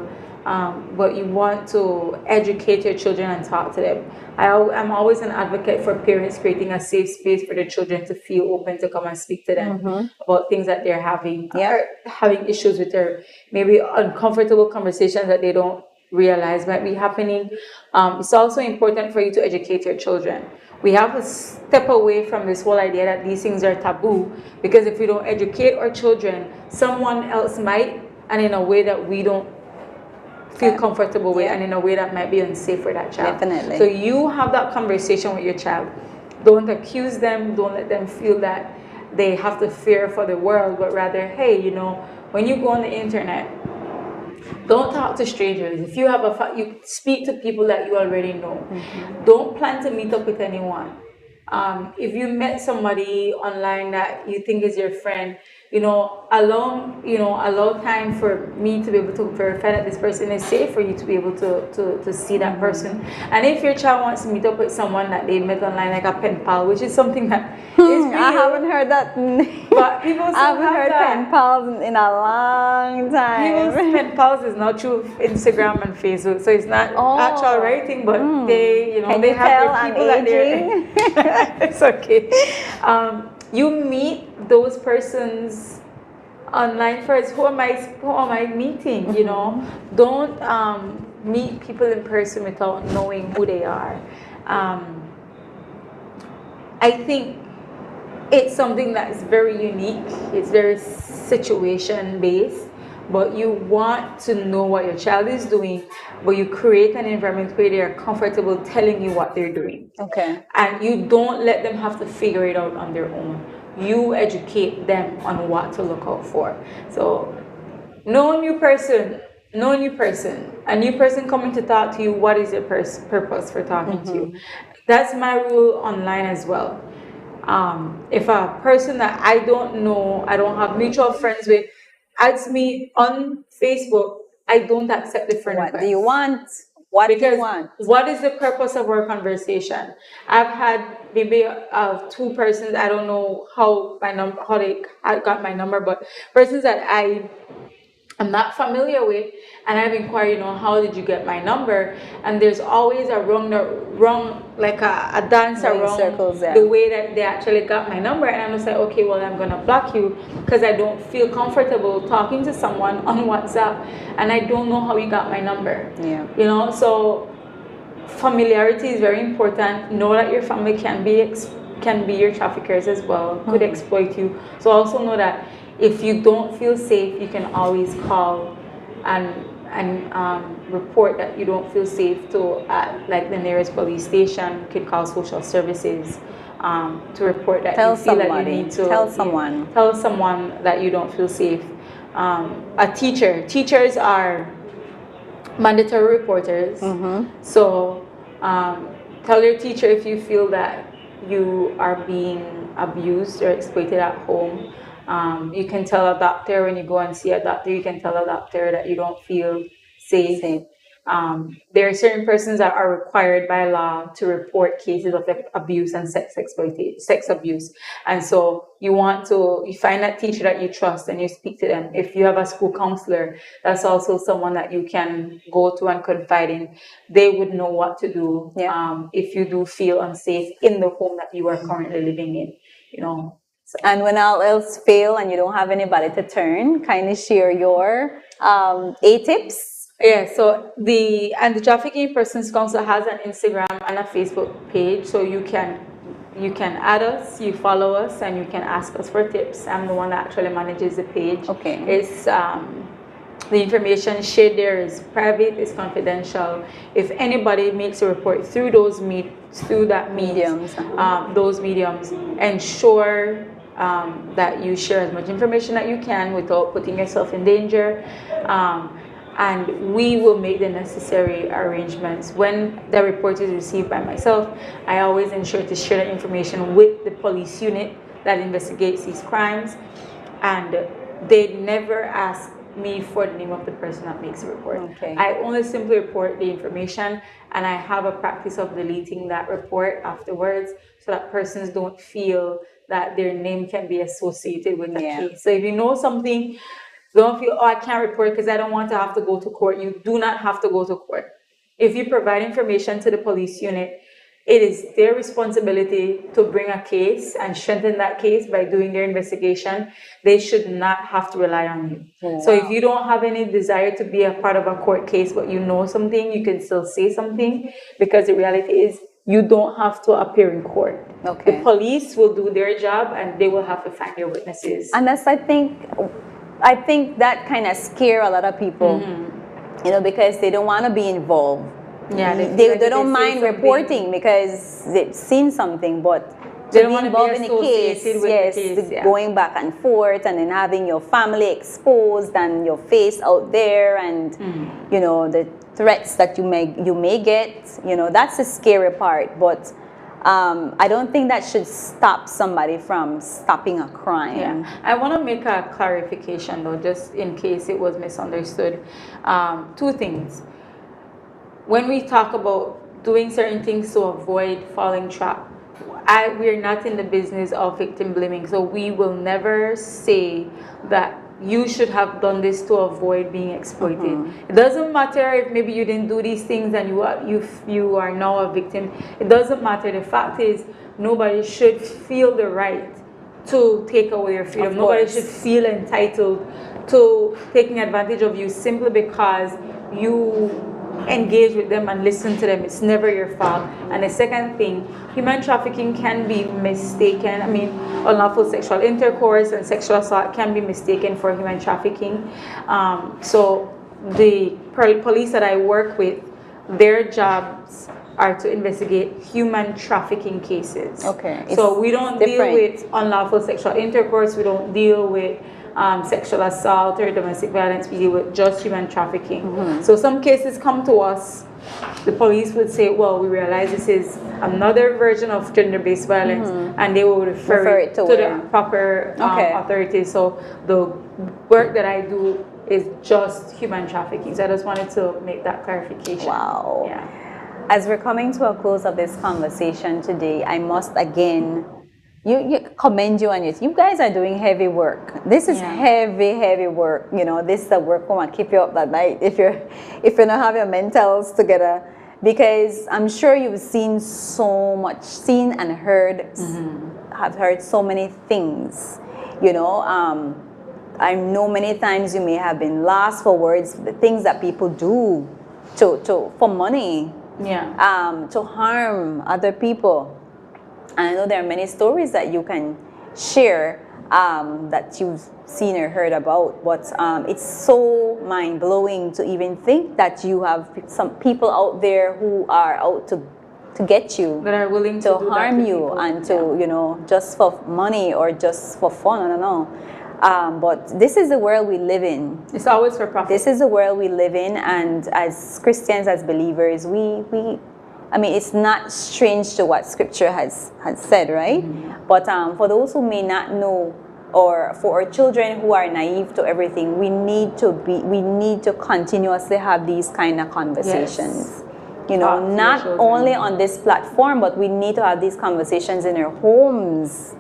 but you want to educate your children and talk to them. I'm always an advocate for parents creating a safe space for their children to feel open to come and speak to them about things that they're having, having issues with, or maybe uncomfortable conversations that they don't realize might be happening. It's also important for you to educate your children. We have to step away from this whole idea that these things are taboo, because if we don't educate our children, someone else might, and in a way that we don't feel comfortable with, and in a way that might be unsafe for that child. Definitely. So you have that conversation with your child. Don't accuse them. Don't let them feel that they have to fear for the world, but rather, hey, when you go on the internet, don't talk to strangers. If you have you speak to people that you already know. Don't plan to meet up with anyone. If you met somebody online that you think is your friend, allow time for me to be able to verify that this person is safe for you to be able to see that person. And if your child wants to meet up with someone that they met online, like a pen pal, which is something that is real. I haven't heard that. But people still I haven't have heard that. pen pals in a long time. People's pen pals is not through Instagram and Facebook, so it's not actual writing, but they, Can they you have tell their I'm people that aging? it's okay. You meet those persons online first. Who am I meeting? Don't meet people in person without knowing who they are. I think it's something that is very unique. It's very situation based, but you want to know what your child is doing, but you create an environment where they are comfortable telling you what they're doing. Okay. And you don't let them have to figure it out on their own. You educate them on what to look out for. So, know a new person, a new person coming to talk to you, what is your purpose for talking to you? That's my rule online as well. If a person that I don't know, I don't have mutual friends with, adds me on Facebook, I don't accept the friend request. What do you want? What do you want? What is the purpose of our conversation? I've had maybe two persons, I don't know how they got my number, but persons that I I'm not familiar with, and I've inquired, you know, how did you get my number? And there's always a wrong like a dance Running around circles, yeah. the way that they actually got my number. And I'm just like, okay, well, I'm gonna block you because I don't feel comfortable talking to someone on WhatsApp, and I don't know how you got my number. Yeah. You know, so familiarity is very important. Know that your family can be your traffickers as well, could exploit you. So also know that if you don't feel safe, you can always call and report that you don't feel safe to like the nearest police station. You could call social services to report that Tell you feel somebody. that you need to Tell someone. tell someone that you don't feel safe. A teachers are mandatory reporters. So tell your teacher if you feel that you are being abused or exploited at home. You can tell a doctor when you go and see a doctor, you can tell a doctor that you don't feel safe. There are certain persons that are required by law to report cases of abuse and sex abuse. And so you find that teacher that you trust and you speak to them. If you have a school counselor, that's also someone that you can go to and confide in. They would know what to do if you do feel unsafe in the home that you are currently living in, you know. And when all else fail and you don't have anybody to turn, kindly share your tips. Yeah, so the Trafficking Persons Council has an Instagram and a Facebook page, so you can add us, you follow us, and you can ask us for tips. I'm the one that actually manages the page. Okay. It's the information shared there is private, it's confidential. If anybody makes a report through those mediums, ensure that you share as much information that you can without putting yourself in danger. And we will make the necessary arrangements. When the report is received by myself, I always ensure to share that information with the police unit that investigates these crimes. And they never ask me for the name of the person that makes the report. Okay. I only simply report the information, and I have a practice of deleting that report afterwards so that persons don't feel that their name can be associated with the case. So if you know something, don't feel, oh, I can't report because I don't want to have to go to court. You do not have to go to court. If you provide information to the police unit, it is their responsibility to bring a case and strengthen that case by doing their investigation. They should not have to rely on you. Wow. So if you don't have any desire to be a part of a court case, but you know something, you can still say something, because the reality is you don't have to appear in court. Okay. The police will do their job and they will have to find their witnesses. And that's, I think that kind of scare a lot of people, you know, because they don't want to be involved. Yeah, they don't mind reporting because they've seen something, but they to don't be want to involved be in a case, associated with the case, going back and forth, and then having your family exposed and your face out there, and you know, the threats that you may get, you know, that's the scary part. But I don't think that should stop somebody from stopping a crime. Yeah. I want to make a clarification though, just in case it was misunderstood. Two things. When we talk about doing certain things to avoid falling trap, we're not in the business of victim blaming. So we will never say that you should have done this to avoid being exploited. It doesn't matter if maybe you didn't do these things and you are now a victim. It doesn't matter. The fact is, nobody should feel the right to take away your freedom. Nobody should feel entitled to taking advantage of you simply because you engage with them and listen to them. It's never your fault. And the second thing, human trafficking can be mistaken. I mean, unlawful sexual intercourse and sexual assault can be mistaken for human trafficking. So the police that I work with, their jobs are to investigate human trafficking cases. Okay. So we don't deal with unlawful sexual intercourse. We don't deal with sexual assault or domestic violence. We deal with just human trafficking. So some cases come to us, the police would say, well, we realize this is another version of gender-based violence, and they will refer it to the proper authorities. So the work that I do is just human trafficking. So I just wanted to make that clarification. Wow. Yeah. As we're coming to a close of this conversation today, I must again you commend you on it. You guys are doing heavy work. This is heavy work. You know, this is the work that will keep you up that night if you don't have your mentals together. Because I'm sure you've seen so much, seen and heard, have heard so many things. You know, I know many times you may have been lost for words, the things that people do for money, to harm other people. And I know there are many stories that you can share that you've seen or heard about, but it's so mind-blowing to even think that you have some people out there who are out to get you, that are willing to harm you and to, you know, just for money or just for fun, I don't know. But this is the world we live in. It's always for profit. This is the world we live in, and as Christians, as believers, I mean, it's not strange to what Scripture has said, right? But for those who may not know, or for our children who are naive to everything, we need to continuously have these kind of conversations. You know, not only on this platform, but we need to have these conversations in our homes.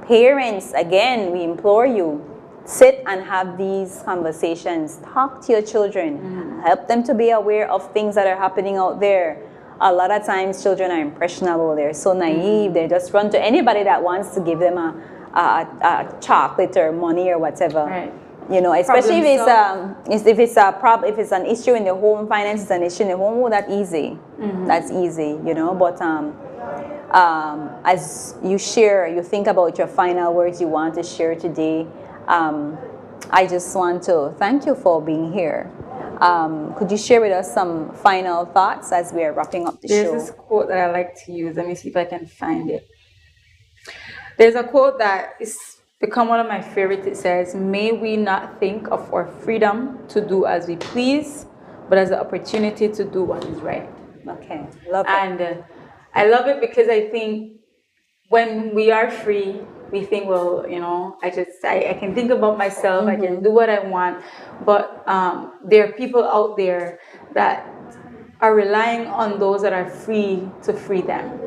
Parents, again, we implore you, sit and have these conversations. Talk to your children. Help them to be aware of things that are happening out there. A lot of times children are impressionable. They're so naive. They just run to anybody that wants to give them a chocolate or money or whatever. Right. You know, especially if it's an issue in the home, finance is an issue in the home, that's easy. That's easy, you know. But as you share, you think about your final words you want to share today. I just want to thank you for being here. Could you share with us some final thoughts as we are wrapping up the show? There's this quote that I like to use. Let me see if I can find it. There's a quote that is become one of my favorites. It says, "May we not think of our freedom to do as we please, but as an opportunity to do what is right." Okay, love it. And I love it because I think when we are free, we think, well, you know, I can think about myself, I can do what I want, but there are people out there that are relying on those that are free to free them.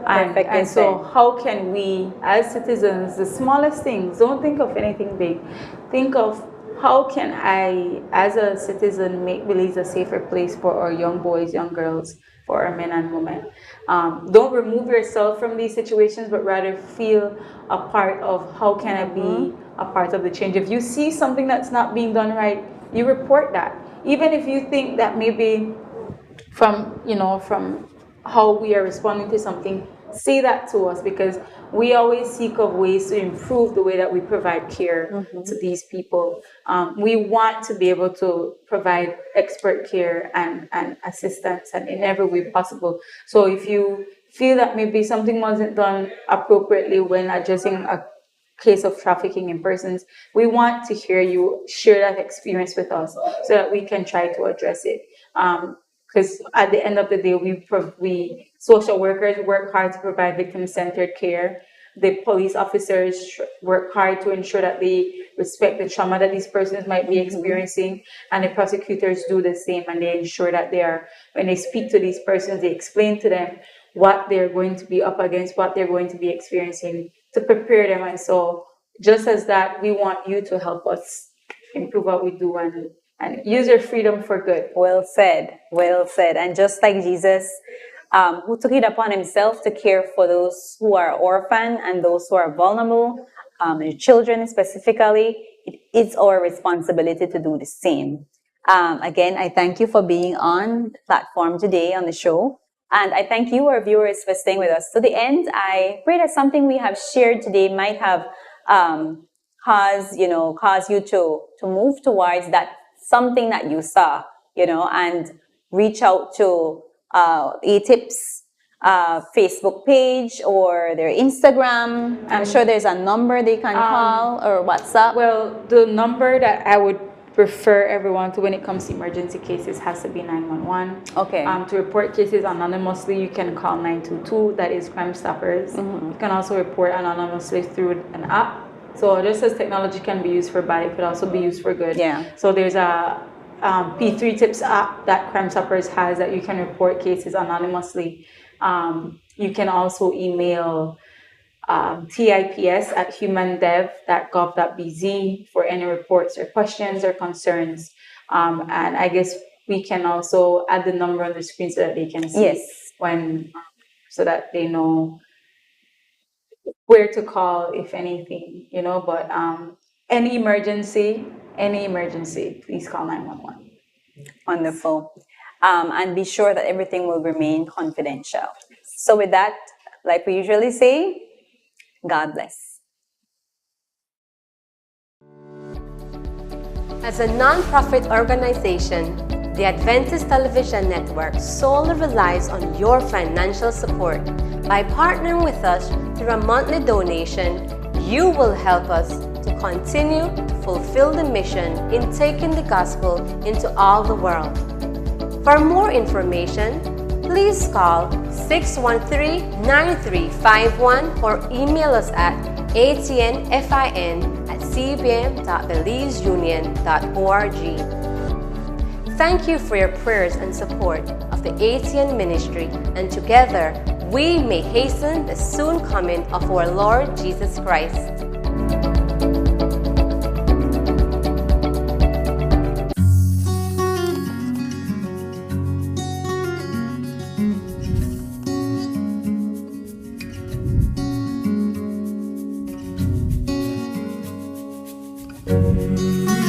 And so how can we, as citizens, the smallest things, don't think of anything big, think of how can I, as a citizen, make Belize a safer place for our young boys, young girls, for our men and women. Don't remove yourself from these situations, but rather feel a part of how can I be a part of the change. If you see something that's not being done right, you report that. Even if you think that maybe from how we are responding to something, say that to us, because we always seek of ways to improve the way that we provide care to these people. We want to be able to provide expert care and assistance and in every way possible. So if you feel that maybe something wasn't done appropriately when addressing a case of trafficking in persons, we want to hear you share that experience with us so that we can try to address it. Because at the end of the day, we social workers work hard to provide victim-centered care. The police officers work hard to ensure that they respect the trauma that these persons might be experiencing, and the prosecutors do the same, and they ensure that when they speak to these persons, they explain to them what they're going to be up against, what they're going to be experiencing, to prepare them. And so just as that, we want you to help us improve what we do and use your freedom for good. Well said, well said. And just like Jesus, who took it upon himself to care for those who are orphan and those who are vulnerable, children specifically, it is our responsibility to do the same. Again, I thank you for being on the platform today on the show. And I thank you, our viewers, for staying with us to the end. I pray that something we have shared today might have caused you to move towards that something that you saw, and reach out to ATIP's Facebook page or their Instagram. I'm sure there's a number they can call or WhatsApp. Well, the number that I would prefer everyone to when it comes to emergency cases has to be 911. Okay. To report cases anonymously, you can call 922, that is Crime Stoppers. You can also report anonymously through an app. So just as technology can be used for bad, it could also be used for good. Yeah. So there's a P3 Tips app that Crime Stoppers has that you can report cases anonymously. You can also email tips@humandev.gov.bz for any reports or questions or concerns. And I guess we can also add the number on the screen so that they can see Yes. so that they know where to call if anything, but any emergency, please call 911. Wonderful. And be sure that everything will remain confidential. So with that, like we usually say, God bless. As a non-profit organization, the Adventist Television Network solely relies on your financial support. By partnering with us through a monthly donation, you will help us to continue to fulfill the mission in taking the gospel into all the world. For more information, please call 613-9351 or email us at atnfin@cbm.belizeunion.org. Thank you for your prayers and support of the ATN ministry, and together we may hasten the soon coming of our Lord Jesus Christ. Thank you.